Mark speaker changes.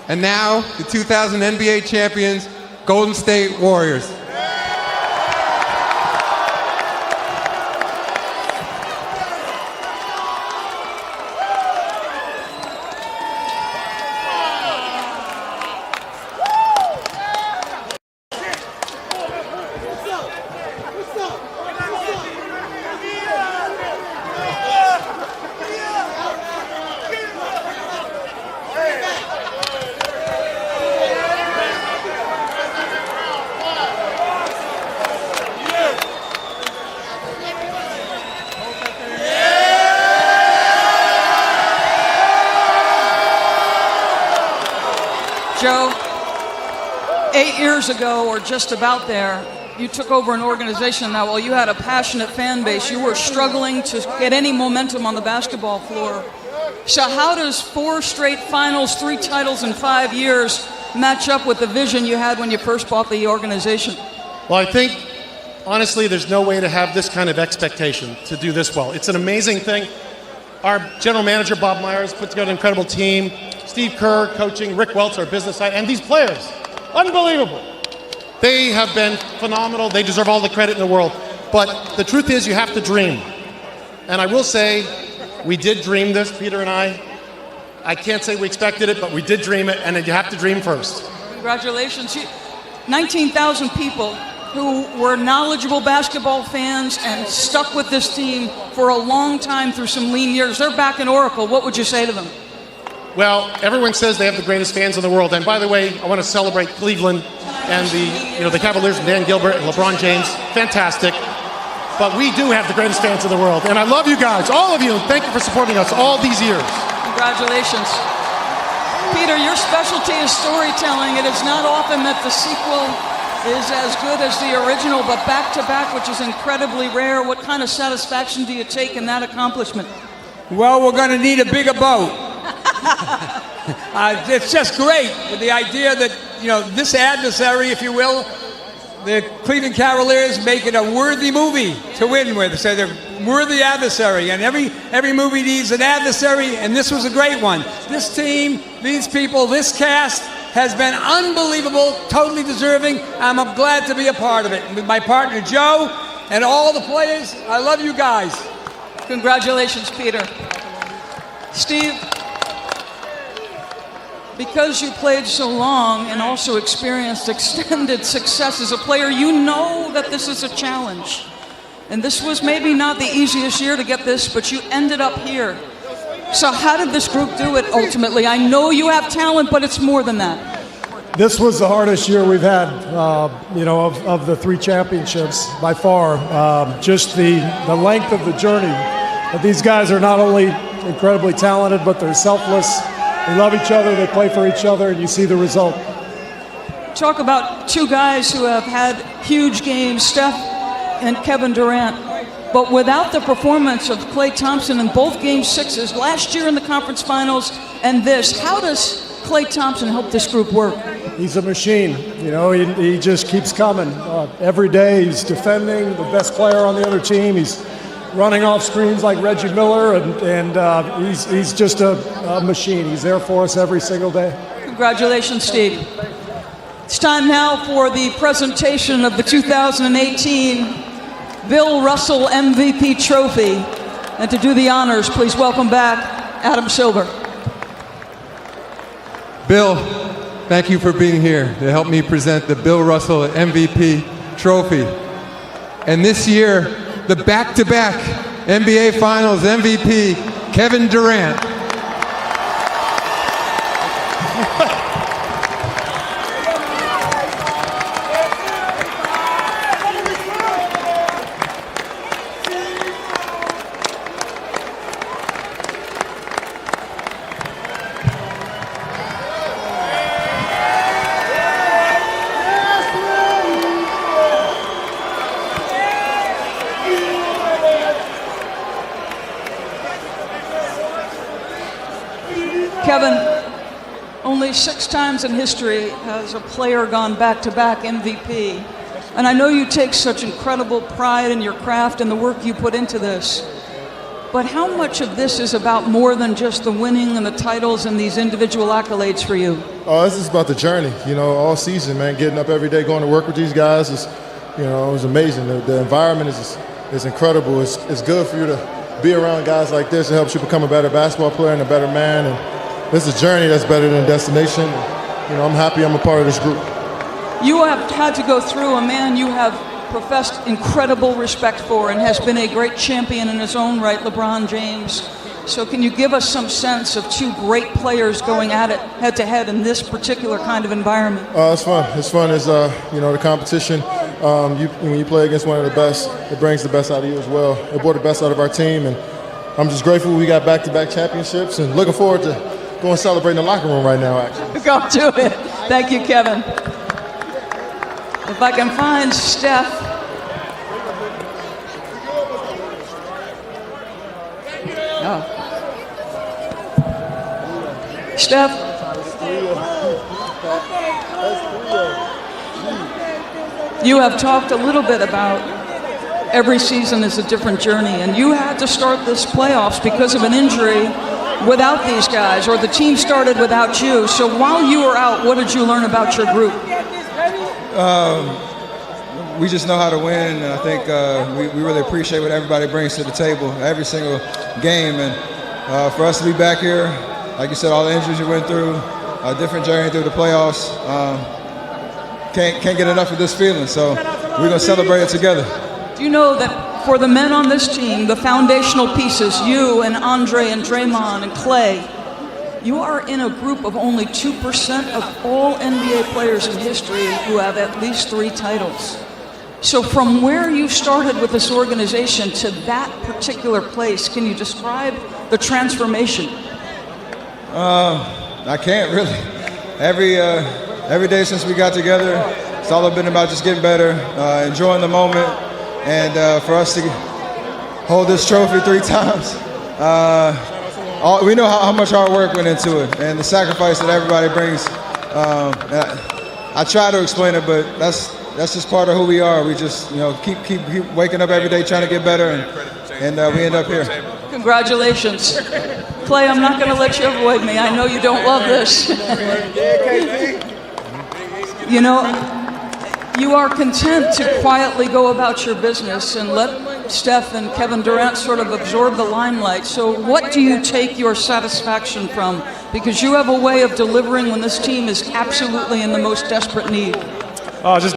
Speaker 1: And now, the 2000 NBA champions, Golden State Warriors.
Speaker 2: Joe, 8 years ago, or just about there, you took over an organization that while you had a passionate fan base, you were struggling to get any momentum on the basketball floor. So how does 4 straight finals, 3 titles in 5 years match up with the vision you had when you first bought the organization?
Speaker 3: Well, I think, honestly, there's no way to have this kind of expectation to do this well. It's an amazing thing. Our general manager, Bob Myers, put together an incredible team. Steve Kerr coaching, Rick Welts, our business side, and these players, unbelievable. They have been phenomenal. They deserve all the credit in the world. But the truth is, you have to dream. And I will say, we did dream this, Peter and I. I can't say we expected it, but we did dream it, and you have to dream first.
Speaker 2: Congratulations. 19,000 people who were knowledgeable basketball fans and stuck with this team for a long time through some lean years. They're back in Oracle. What would you say to them?
Speaker 3: Well, everyone says they have the greatest fans in the world. And by the way, I want to celebrate Cleveland and the Cavaliers and Dan Gilbert and LeBron James. Fantastic. But we do have the greatest fans in the world. And I love you guys, all of you. Thank you for supporting us all these years.
Speaker 2: Congratulations. Peter, your specialty is storytelling. It is not often that the sequel is as good as the original, but back-to-back, which is incredibly rare. What kind of satisfaction do you take in that accomplishment?
Speaker 4: Well, we're going to need a bigger boat. It's just great with the idea that, this adversary, if you will, the Cleveland Cavaliers make it a worthy movie to win with. So they're worthy adversary, and every movie needs an adversary, and this was a great one. This team, these people, this cast has been unbelievable, totally deserving. I'm glad to be a part of it. And with my partner, Joe, and all the players, I love you guys.
Speaker 2: Congratulations, Peter. Steve, because you played so long and also experienced extended success as a player, you know that this is a challenge. And this was maybe not the easiest year to get this, but you ended up here. So how did this group do it ultimately? I know you have talent, but it's more than that.
Speaker 5: This was the hardest year we've had, of the 3 championships by far. Just the length of the journey. But these guys are not only incredibly talented, but they're selfless. They love each other, they play for each other, and you see the result.
Speaker 2: Talk about 2 guys who have had huge games, Steph and Kevin Durant. But without the performance of Klay Thompson in both Game 6s, last year in the conference finals and this, how does Klay Thompson help this group work?
Speaker 5: He's a machine. He just keeps coming. Every day he's defending, the best player on the other team. He's running off screens like Reggie Miller, and he's just a machine. He's there for us every single day.
Speaker 2: Congratulations, Steve. It's time now for the presentation of the 2018 Bill Russell MVP Trophy. And to do the honors, please welcome back Adam Silver.
Speaker 1: Bill, thank you for being here to help me present the Bill Russell MVP Trophy. And this year, the back-to-back NBA Finals MVP, Kevin Durant.
Speaker 2: Kevin, only 6 times in history has a player gone back-to-back MVP. And I know you take such incredible pride in your craft and the work you put into this. But how much of this is about more than just the winning and the titles and these individual accolades for you?
Speaker 6: Oh, this is about the journey, you know, all season, man. Getting up every day, going to work with these guys is, you know, it was amazing. The environment is incredible. It's good for you to be around guys like this. It helps you become a better basketball player and a better man. And this is a journey that's better than a destination. You know, I'm happy I'm a part of this group.
Speaker 2: You have had to go through a man you have professed incredible respect for and has been a great champion in his own right, LeBron James. So can you give us some sense of two great players going at it head-to-head in this particular kind of environment?
Speaker 6: It's fun. It's fun as, you know, the competition. When you play against one of the best, it brings the best out of you as well. It brought the best out of our team, and I'm just grateful we got back-to-back championships and looking forward to going celebrate in the locker room right now, actually.
Speaker 2: Go to it. Thank you, Kevin. If I can find Steph. Oh. Steph. You have talked a little bit about every season is a different journey, and you had to start this playoffs because of an injury without these guys, or the team started without you. So while you were out, what did you learn about your group?
Speaker 7: We just know how to win, and I think we really appreciate what everybody brings to the table every single game. And for us to be back here, like you said, all the injuries you went through, a different journey through the playoffs, can't get enough of this feeling. So we're going to celebrate it together.
Speaker 2: Do you know that for the men on this team, the foundational pieces, you and Andre and Draymond and Clay, you are in a group of only 2% of all NBA players in history who have at least 3 titles. So from where you started with this organization to that particular place, can you describe the transformation?
Speaker 7: I can't really. Every day since we got together, it's all been about just getting better, enjoying the moment, and for us to hold this trophy 3 times. We know how much hard work went into it and the sacrifice that everybody brings. I try to explain it, but that's just part of who we are. We just, you know, keep waking up every day trying to get better, and we end up here.
Speaker 2: Congratulations. Clay, I'm not going to let you avoid me. I know you don't love this. You know, you are content to quietly go about your business and let Steph and Kevin Durant sort of absorb the limelight. So what do you take your satisfaction from? Because you have a way of delivering when this team is absolutely in the most desperate need.
Speaker 5: Just